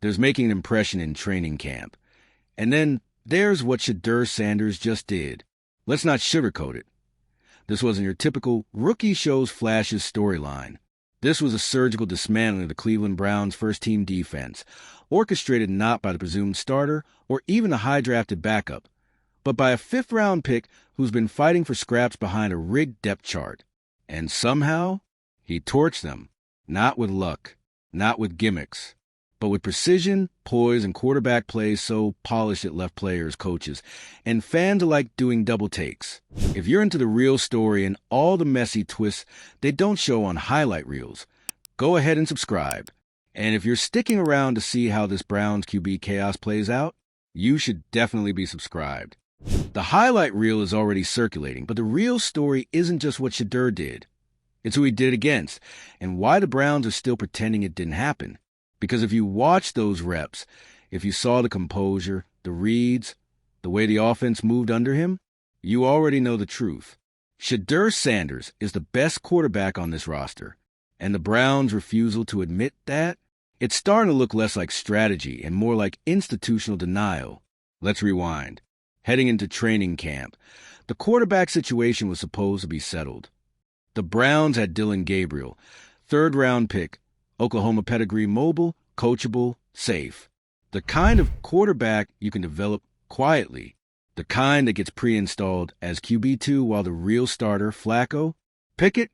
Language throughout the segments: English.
There's making an impression in training camp. And then there's what Shedeur Sanders just did. Let's not sugarcoat it. This wasn't your typical rookie shows flashes storyline. This was a surgical dismantling of the Cleveland Browns' first-team defense, orchestrated not by the presumed starter or even a high-drafted backup, but by a fifth-round pick who's been fighting for scraps behind a rigged depth chart. And somehow, he torched them, not with luck, not with gimmicks, but with precision, poise, and quarterback plays so polished it left players, coaches, and fans alike doing double takes. If you're into the real story and all the messy twists they don't show on highlight reels, go ahead and subscribe. And if you're sticking around to see how this Browns QB chaos plays out, you should definitely be subscribed. The highlight reel is already circulating, but the real story isn't just what Shedeur did. It's who he did it against, and why the Browns are still pretending it didn't happen. Because if you watched those reps, if you saw the composure, the reads, the way the offense moved under him, you already know the truth. Shedeur Sanders is the best quarterback on this roster, and the Browns' refusal to admit that, it's starting to look less like strategy and more like institutional denial. Let's rewind. Heading into training camp, the quarterback situation was supposed to be settled. The Browns had Dillon Gabriel, third-round pick, Oklahoma pedigree, mobile, coachable, safe. The kind of quarterback you can develop quietly. The kind that gets pre-installed as QB2 while the real starter, Flacco, Pickett,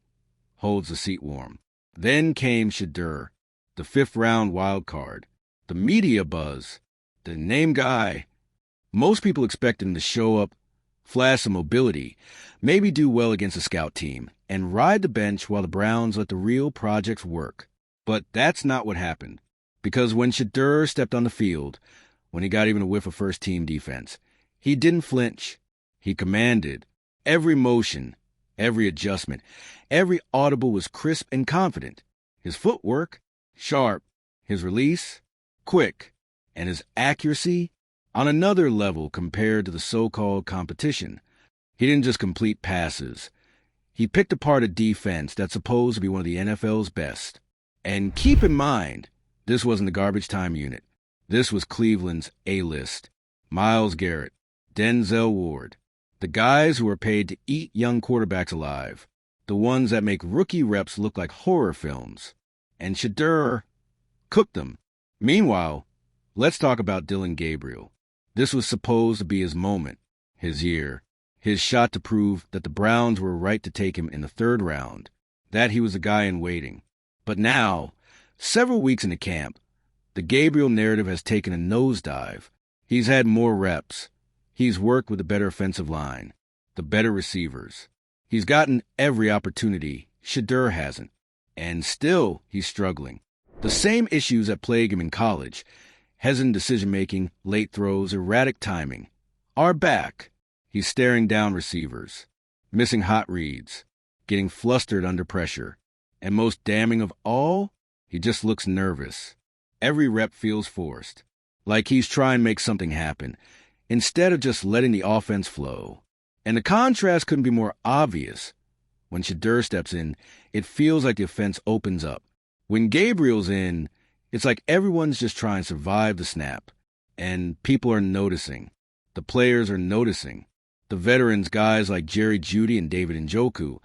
holds the seat warm. Then came Shedeur, the fifth-round wild card. The media buzz, the name guy. Most people expect him to show up, flash some mobility, maybe do well against a scout team, and ride the bench while the Browns let the real projects work. But that's not what happened. Because when Shedeur stepped on the field, when he got even a whiff of first-team defense, he didn't flinch. He commanded. Every motion, every adjustment, every audible was crisp and confident. His footwork, sharp. His release, quick. And his accuracy, on another level compared to the so-called competition. He didn't just complete passes. He picked apart a defense that's supposed to be one of the NFL's best. And keep in mind, this wasn't the garbage time unit. This was Cleveland's A-list. Myles Garrett, Denzel Ward, the guys who are paid to eat young quarterbacks alive, the ones that make rookie reps look like horror films. And Shedeur cooked them. Meanwhile, let's talk about Dillon Gabriel. This was supposed to be his moment, his year, his shot to prove that the Browns were right to take him in the third round, that he was a guy in waiting. But now, several weeks into camp, the Gabriel narrative has taken a nosedive. He's had more reps. He's worked with a better offensive line, the better receivers. He's gotten every opportunity. Shedeur hasn't. And still, he's struggling. The same issues that plague him in college, hesitant decision-making, late throws, erratic timing, are back. He's staring down receivers, missing hot reads, getting flustered under pressure. And most damning of all, he just looks nervous. Every rep feels forced, like he's trying to make something happen, instead of just letting the offense flow. And the contrast couldn't be more obvious. When Shedeur steps in, it feels like the offense opens up. When Gabriel's in, it's like everyone's just trying to survive the snap. And people are noticing. The players are noticing. The veterans, guys like Jerry Jeudy and David Njoku,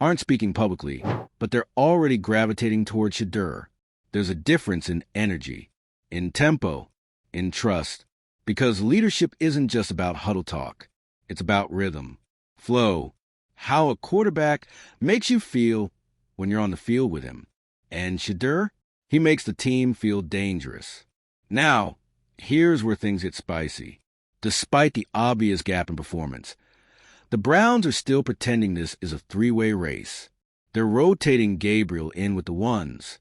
aren't speaking publicly, but they're already gravitating toward Shedeur. There's a difference in energy, in tempo, in trust, because leadership isn't just about huddle talk. It's about rhythm, flow, how a quarterback makes you feel when you're on the field with him. And Shedeur, he makes the team feel dangerous. Now, here's where things get spicy. Despite the obvious gap in performance, the Browns are still pretending this is a three-way race. They're rotating Gabriel in with the ones,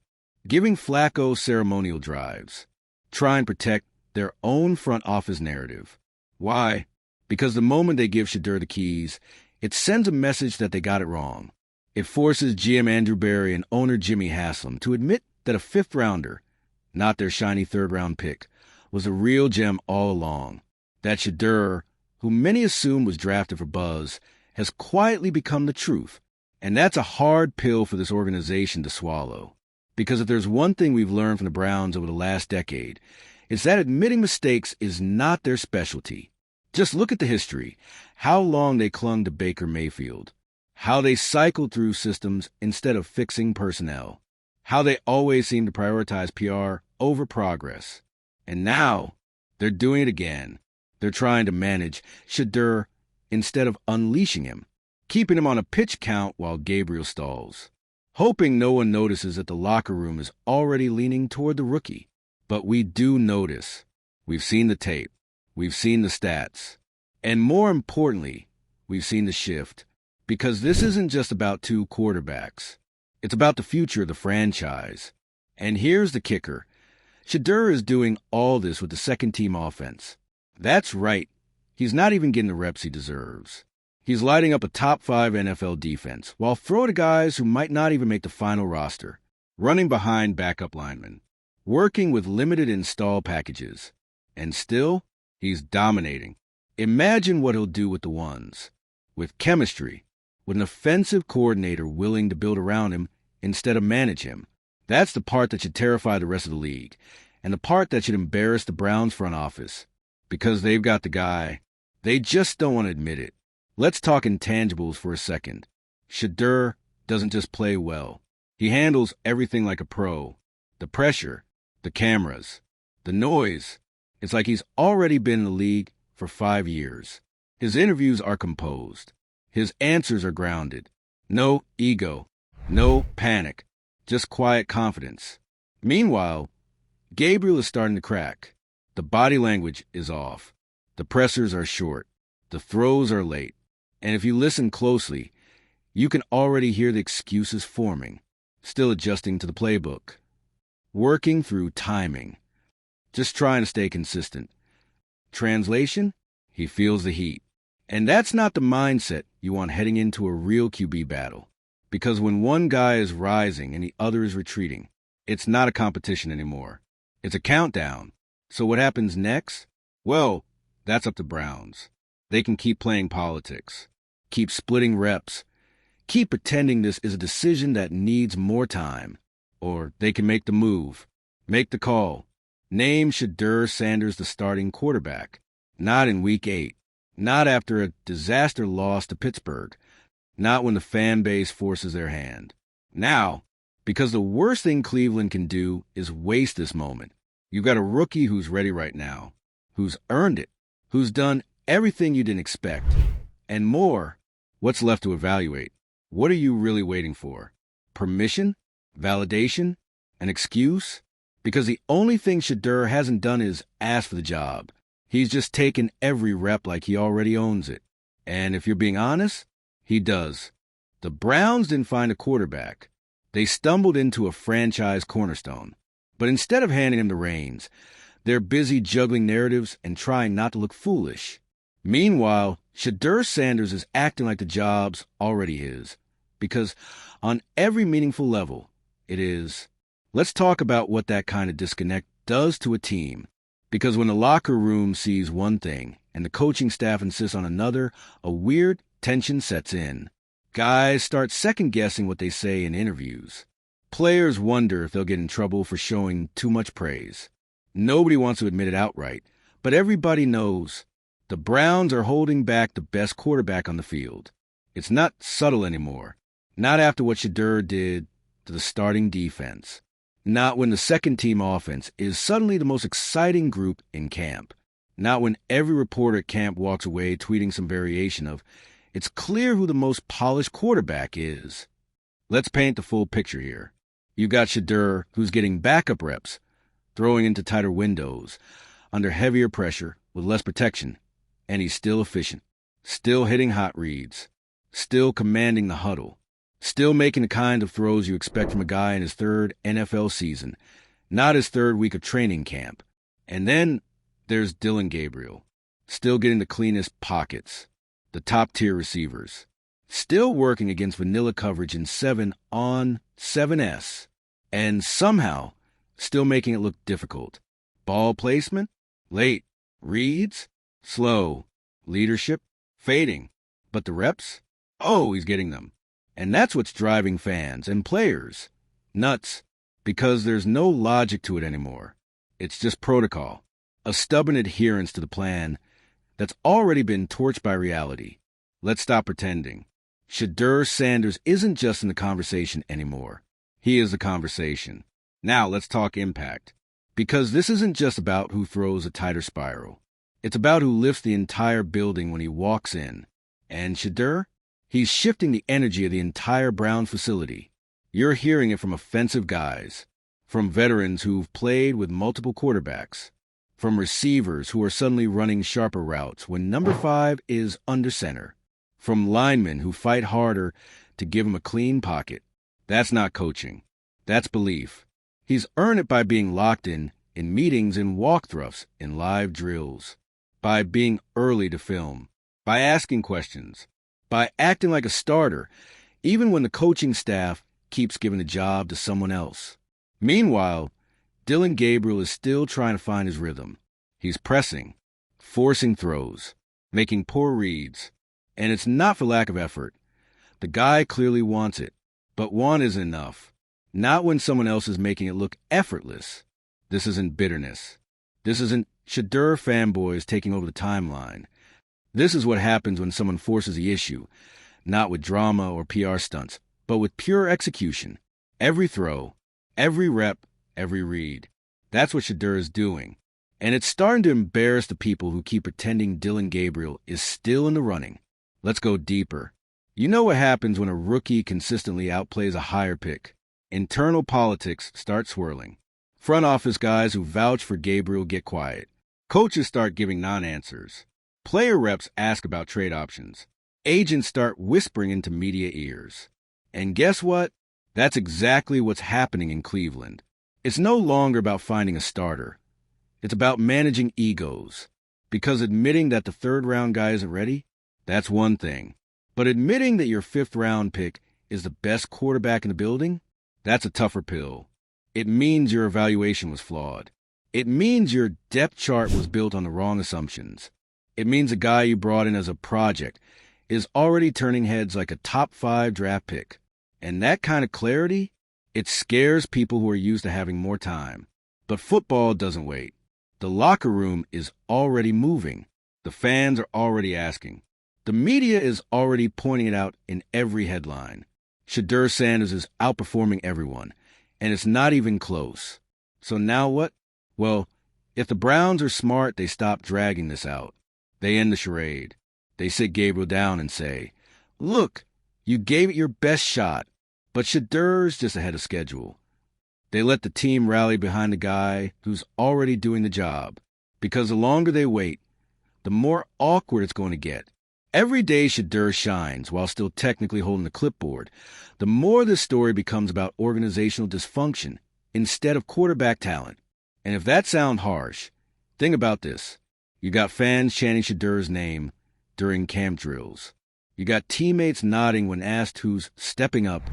giving Flacco ceremonial drives, trying to protect their own front office narrative. Why? Because the moment they give Shedeur the keys, it sends a message that they got it wrong. It forces GM Andrew Berry and owner Jimmy Haslam to admit that a fifth-rounder, not their shiny third-round pick, was a real gem all along. That Shedeur, who many assumed was drafted for buzz, has quietly become the truth. And that's a hard pill for this organization to swallow. Because if there's one thing we've learned from the Browns over the last decade, it's that admitting mistakes is not their specialty. Just look at the history, how long they clung to Baker Mayfield, how they cycled through systems instead of fixing personnel, how they always seem to prioritize PR over progress. And now, they're doing it again. They're trying to manage Shedeur instead of unleashing him, keeping him on a pitch count while Gabriel stalls, hoping no one notices that the locker room is already leaning toward the rookie. But we do notice. We've seen the tape. We've seen the stats. And more importantly, we've seen the shift. Because this isn't just about two quarterbacks. It's about the future of the franchise. And here's the kicker. Shedeur is doing all this with the second-team offense. That's right. He's not even getting the reps he deserves. He's lighting up a top-5 NFL defense while throwing to guys who might not even make the final roster, running behind backup linemen, working with limited install packages. And still, he's dominating. Imagine what he'll do with the ones. With chemistry. With an offensive coordinator willing to build around him instead of manage him. That's the part that should terrify the rest of the league, and the part that should embarrass the Browns front office. Because they've got the guy. They just don't want to admit it. Let's talk intangibles for a second. Shedeur doesn't just play well. He handles everything like a pro. The pressure, the cameras, the noise. It's like he's already been in the league for 5 years. His interviews are composed. His answers are grounded. No ego. No panic. Just quiet confidence. Meanwhile, Gabriel is starting to crack. The body language is off. The pressers are short. The throws are late. And if you listen closely, you can already hear the excuses forming. Still adjusting to the playbook. Working through timing. Just trying to stay consistent. Translation? He feels the heat. And that's not the mindset you want heading into a real QB battle. Because when one guy is rising and the other is retreating, it's not a competition anymore. It's a countdown. So what happens next? Well, that's up to Browns. They can keep playing politics, keep splitting reps, keep pretending this is a decision that needs more time. Or they can make the move, make the call, name Shedeur Sanders the starting quarterback. Not in Week 8, not after a disaster loss to Pittsburgh, not when the fan base forces their hand. Now, because the worst thing Cleveland can do is waste this moment. You've got a rookie who's ready right now, who's earned it, who's done everything you didn't expect. And more, what's left to evaluate? What are you really waiting for? Permission? Validation? An excuse? Because the only thing Shedeur hasn't done is ask for the job. He's just taken every rep like he already owns it. And if you're being honest, he does. The Browns didn't find a quarterback. They stumbled into a franchise cornerstone. But instead of handing him the reins, they're busy juggling narratives and trying not to look foolish. Meanwhile, Shedeur Sanders is acting like the job's already his. Because on every meaningful level, it is. Let's talk about what that kind of disconnect does to a team. Because when the locker room sees one thing and the coaching staff insists on another, a weird tension sets in. Guys start second-guessing what they say in interviews. Players wonder if they'll get in trouble for showing too much praise. Nobody wants to admit it outright, but everybody knows. The Browns are holding back the best quarterback on the field. It's not subtle anymore. Not after what Shedeur did to the starting defense. Not when the second-team offense is suddenly the most exciting group in camp. Not when every reporter at camp walks away tweeting some variation of, "It's clear who the most polished quarterback is." Let's paint the full picture here. You've got Shedeur, who's getting backup reps, throwing into tighter windows, under heavier pressure, with less protection. And he's still efficient, still hitting hot reads, still commanding the huddle, still making the kind of throws you expect from a guy in his third NFL season, not his third week of training camp. And then there's Dillon Gabriel, still getting the cleanest pockets, the top-tier receivers, still working against vanilla coverage in 7 on 7S, and somehow still making it look difficult. Ball placement? Late. Reads? Slow. Leadership? Fading. But the reps? Oh, he's getting them. And that's what's driving fans and players nuts. Because there's no logic to it anymore. It's just protocol, a stubborn adherence to the plan that's already been torched by reality. Let's stop pretending. Shedeur Sanders isn't just in the conversation anymore. He is the conversation. Now let's talk impact. Because this isn't just about who throws a tighter spiral. It's about who lifts the entire building when he walks in. And Shedeur? He's shifting the energy of the entire Browns facility. You're hearing it from offensive guys, from veterans who've played with multiple quarterbacks, from receivers who are suddenly running sharper routes when number 5 is under center, from linemen who fight harder to give him a clean pocket. That's not coaching. That's belief. He's earned it by being locked in meetings and walkthroughs, in live drills, by being early to film, by asking questions, by acting like a starter, even when the coaching staff keeps giving the job to someone else. Meanwhile, Dillon Gabriel is still trying to find his rhythm. He's pressing, forcing throws, making poor reads, and it's not for lack of effort. The guy clearly wants it, but want isn't enough. Not when someone else is making it look effortless. This isn't bitterness. This isn't Shedeur fanboys taking over the timeline. This is what happens when someone forces the issue, not with drama or PR stunts, but with pure execution. Every throw, every rep, every read. That's what Shedeur is doing. And it's starting to embarrass the people who keep pretending Dillon Gabriel is still in the running. Let's go deeper. You know what happens when a rookie consistently outplays a higher pick. Internal politics start swirling. Front office guys who vouch for Gabriel get quiet. Coaches start giving non-answers. Player reps ask about trade options. Agents start whispering into media ears. And guess what? That's exactly what's happening in Cleveland. It's no longer about finding a starter. It's about managing egos. Because admitting that the third-round guy isn't ready, that's one thing. But admitting that your fifth-round pick is the best quarterback in the building, that's a tougher pill. It means your evaluation was flawed. It means your depth chart was built on the wrong assumptions. It means a guy you brought in as a project is already turning heads like a top 5 draft pick. And that kind of clarity, it scares people who are used to having more time. But football doesn't wait. The locker room is already moving. The fans are already asking. The media is already pointing it out in every headline. Shedeur Sanders is outperforming everyone, and it's not even close. So now what? Well, if the Browns are smart, they stop dragging this out. They end the charade. They sit Gabriel down and say, "Look, you gave it your best shot, but Shedeur's just ahead of schedule." They let the team rally behind the guy who's already doing the job, because the longer they wait, the more awkward it's going to get. Every day Shedeur shines while still technically holding the clipboard, the more this story becomes about organizational dysfunction instead of quarterback talent. And if that sounds harsh, think about this. You got fans chanting Shedeur's name during camp drills. You got teammates nodding when asked who's stepping up.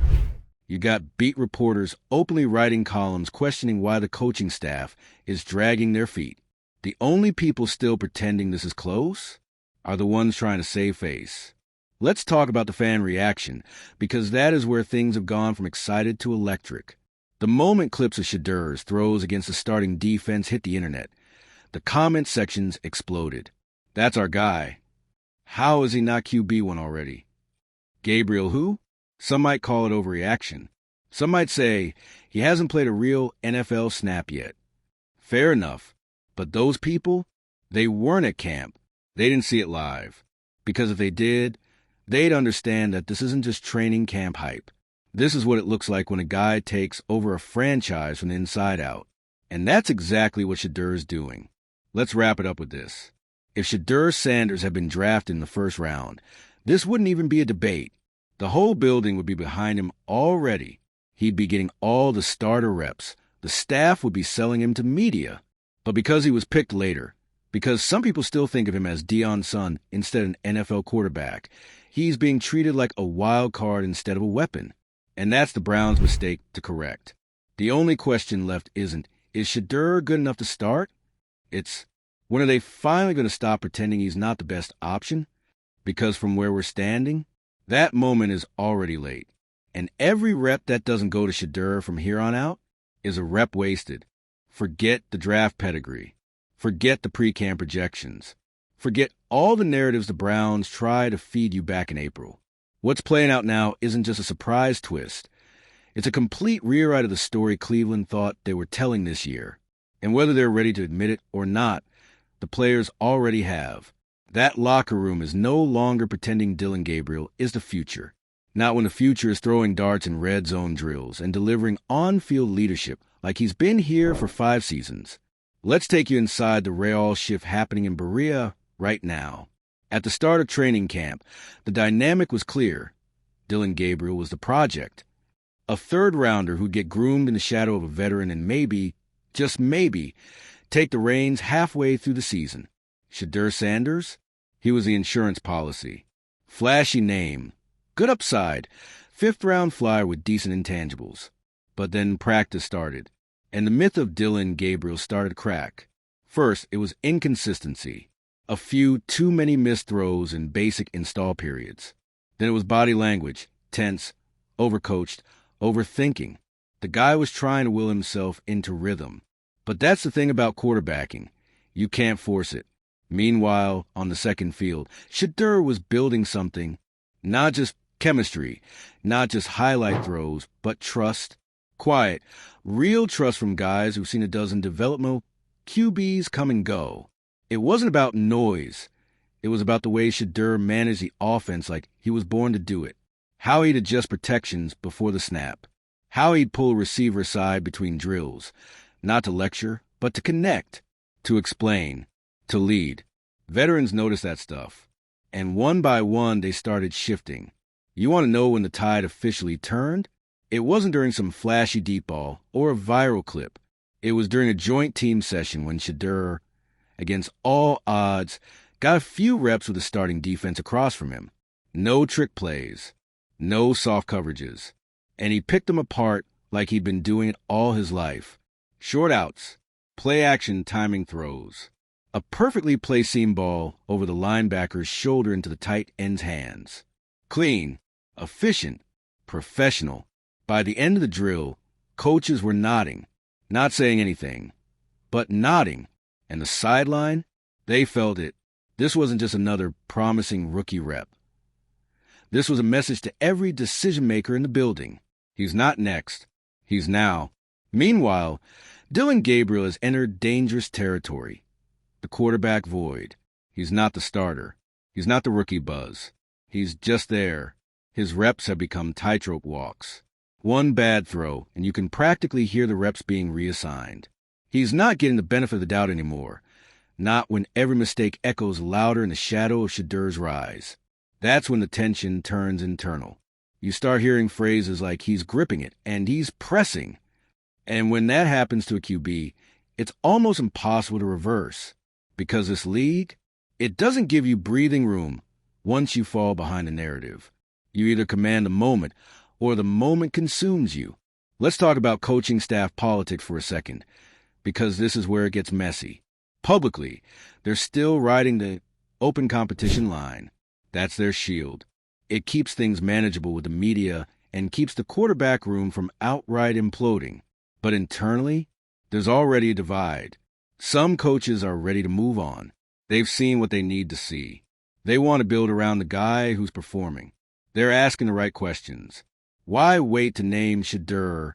You got beat reporters openly writing columns questioning why the coaching staff is dragging their feet. The only people still pretending this is close are the ones trying to save face. Let's talk about the fan reaction, because that is where things have gone from excited to electric. The moment clips of Shedeur's throws against the starting defense hit the internet, the comment sections exploded. That's our guy. How is he not QB1 already? Gabriel who? Some might call it overreaction. Some might say he hasn't played a real NFL snap yet. Fair enough. But those people, they weren't at camp. They didn't see it live. Because if they did, they'd understand that this isn't just training camp hype. This is what it looks like when a guy takes over a franchise from the inside out. And that's exactly what Shedeur is doing. Let's wrap it up with this. If Shedeur Sanders had been drafted in the first round, this wouldn't even be a debate. The whole building would be behind him already. He'd be getting all the starter reps. The staff would be selling him to media. But because he was picked later, because some people still think of him as Deion's son instead of an NFL quarterback, he's being treated like a wild card instead of a weapon. And that's the Browns' mistake to correct. The only question left isn't, is Shedeur good enough to start? It's, when are they finally going to stop pretending he's not the best option? Because from where we're standing, that moment is already late. And every rep that doesn't go to Shedeur from here on out, is a rep wasted. Forget the draft pedigree. Forget the pre-camp projections. Forget all the narratives the Browns try to feed you back in April. What's playing out now isn't just a surprise twist. It's a complete rewrite of the story Cleveland thought they were telling this year. And whether they're ready to admit it or not, the players already have. That locker room is no longer pretending Dillon Gabriel is the future. Not when the future is throwing darts in red zone drills and delivering on-field leadership like he's been here for 5 seasons. Let's take you inside the Real shift happening in Berea right now. At the start of training camp, the dynamic was clear. Dillon Gabriel was the project. A third-rounder who'd get groomed in the shadow of a veteran and maybe, just maybe, take the reins halfway through the season. Shedeur Sanders? He was the insurance policy. Flashy name. Good upside. 5th-round flyer with decent intangibles. But then practice started, and the myth of Dillon Gabriel started to crack. First, it was inconsistency. A few too many missed throws in basic install periods. Then it was body language, tense, overcoached, overthinking. The guy was trying to will himself into rhythm. But that's the thing about quarterbacking. You can't force it. Meanwhile, on the second field, Shedeur was building something. Not just chemistry, not just highlight throws, but trust. Quiet, real trust from guys who've seen a dozen developmental QBs come and go. It wasn't about noise. It was about the way Shedeur managed the offense like he was born to do it. How he'd adjust protections before the snap. How he'd pull a receiver aside between drills. Not to lecture, but to connect. To explain. To lead. Veterans noticed that stuff. And one by one, they started shifting. You want to know when the tide officially turned? It wasn't during some flashy deep ball or a viral clip. It was during a joint team session when Shedeur, against all odds, got a few reps with the starting defense across from him. No trick plays. No soft coverages. And he picked them apart like he'd been doing it all his life. Short outs. Play-action timing throws. A perfectly placed seam ball over the linebacker's shoulder into the tight end's hands. Clean. Efficient. Professional. By the end of the drill, coaches were nodding. Not saying anything. But nodding. And the sideline? They felt it. This wasn't just another promising rookie rep. This was a message to every decision-maker in the building. He's not next. He's now. Meanwhile, Dillon Gabriel has entered dangerous territory. The quarterback void. He's not the starter. He's not the rookie buzz. He's just there. His reps have become tightrope walks. One bad throw, and you can practically hear the reps being reassigned. He's not getting the benefit of the doubt anymore. Not when every mistake echoes louder in the shadow of Shedeur's rise. That's when the tension turns internal. You start hearing phrases like he's gripping it and he's pressing. And when that happens to a QB, it's almost impossible to reverse. Because this league, it doesn't give you breathing room once you fall behind the narrative. You either command the moment or the moment consumes you. Let's talk about coaching staff politics for a second, because this is where it gets messy. Publicly, they're still riding the open competition line. That's their shield. It keeps things manageable with the media and keeps the quarterback room from outright imploding. But internally, there's already a divide. Some coaches are ready to move on. They've seen what they need to see. They want to build around the guy who's performing. They're asking the right questions. Why wait to name Shedeur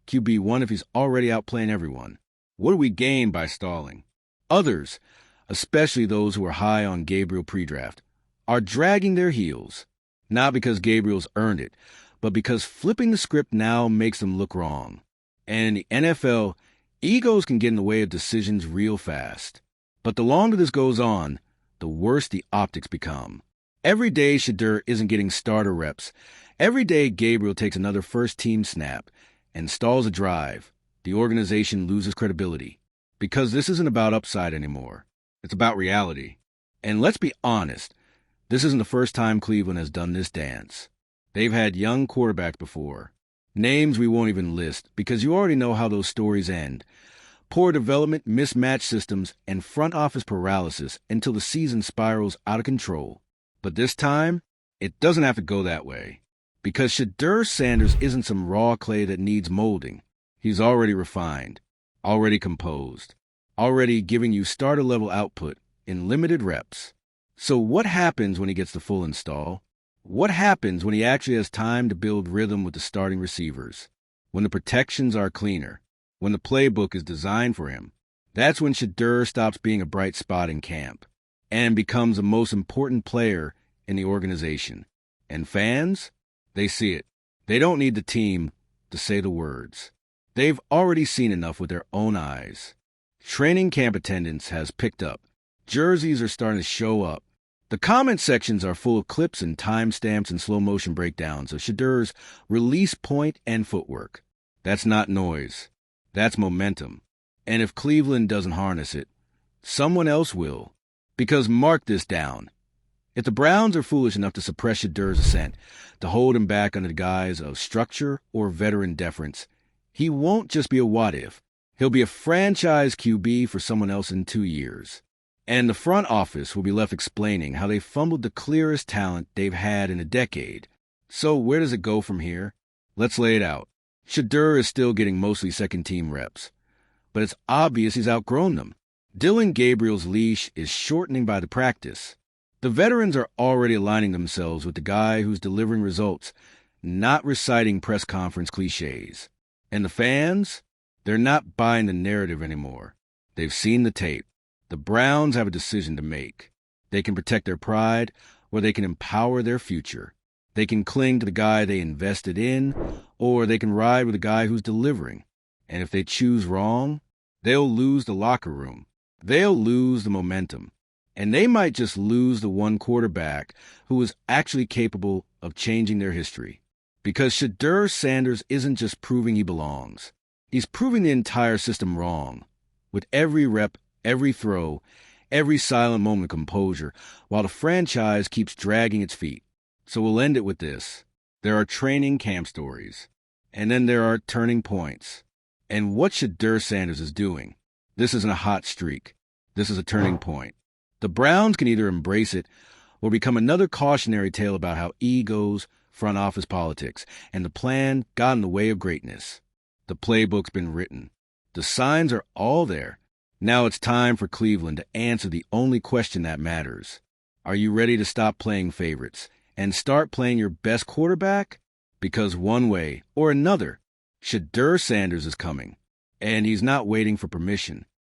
QB1 if he's already outplaying everyone? What do we gain by stalling? Others, especially those who are high on Gabriel pre-draft, are dragging their heels. Not because Gabriel's earned it, but because flipping the script now makes them look wrong. And in the NFL, egos can get in the way of decisions real fast. But the longer this goes on, the worse the optics become. Every day Shedeur isn't getting starter reps. Every day Gabriel takes another first-team snap and stalls a drive. The organization loses credibility. Because this isn't about upside anymore. It's about reality. And let's be honest, this isn't the first time Cleveland has done this dance. They've had young quarterbacks before. Names we won't even list because you already know how those stories end. Poor development, mismatched systems, and front office paralysis until the season spirals out of control. But this time, it doesn't have to go that way. Because Shedeur Sanders isn't some raw clay that needs molding. He's already refined, already composed, already giving you starter-level output in limited reps. So what happens when he gets the full install? What happens when he actually has time to build rhythm with the starting receivers? When the protections are cleaner? When the playbook is designed for him? That's when Shedeur stops being a bright spot in camp and becomes the most important player in the organization. And fans? They see it. They don't need the team to say the words. They've already seen enough with their own eyes. Training camp attendance has picked up. Jerseys are starting to show up. The comment sections are full of clips and timestamps and slow-motion breakdowns of Shedeur's release point and footwork. That's not noise. That's momentum. And if Cleveland doesn't harness it, someone else will. Because mark this down. If the Browns are foolish enough to suppress Shedeur's ascent, to hold him back under the guise of structure or veteran deference, he won't just be a what-if. He'll be a franchise QB for someone else in 2 years. And the front office will be left explaining how they fumbled the clearest talent they've had in a decade. So where does it go from here? Let's lay it out. Shedeur is still getting mostly second-team reps, but it's obvious he's outgrown them. Dylan Gabriel's leash is shortening by the practice. The veterans are already aligning themselves with the guy who's delivering results, not reciting press conference cliches. And the fans? They're not buying the narrative anymore. They've seen the tape. The Browns have a decision to make. They can protect their pride, or they can empower their future. They can cling to the guy they invested in, or they can ride with the guy who's delivering. And if they choose wrong, they'll lose the locker room. They'll lose the momentum. And they might just lose the one quarterback who is actually capable of changing their history. Because Shedeur Sanders isn't just proving he belongs. He's proving the entire system wrong. With every rep, every throw, every silent moment of composure, while the franchise keeps dragging its feet. So we'll end it with this. There are training camp stories. And then there are turning points. And what Shedeur Sanders is doing. This isn't a hot streak. This is a turning point. The Browns can either embrace it or become another cautionary tale about how egos, front office politics, and the plan got in the way of greatness. The playbook's been written. The signs are all there. Now it's time for Cleveland to answer the only question that matters. Are you ready to stop playing favorites and start playing your best quarterback? Because one way or another, Shedeur Sanders is coming, and he's not waiting for permission.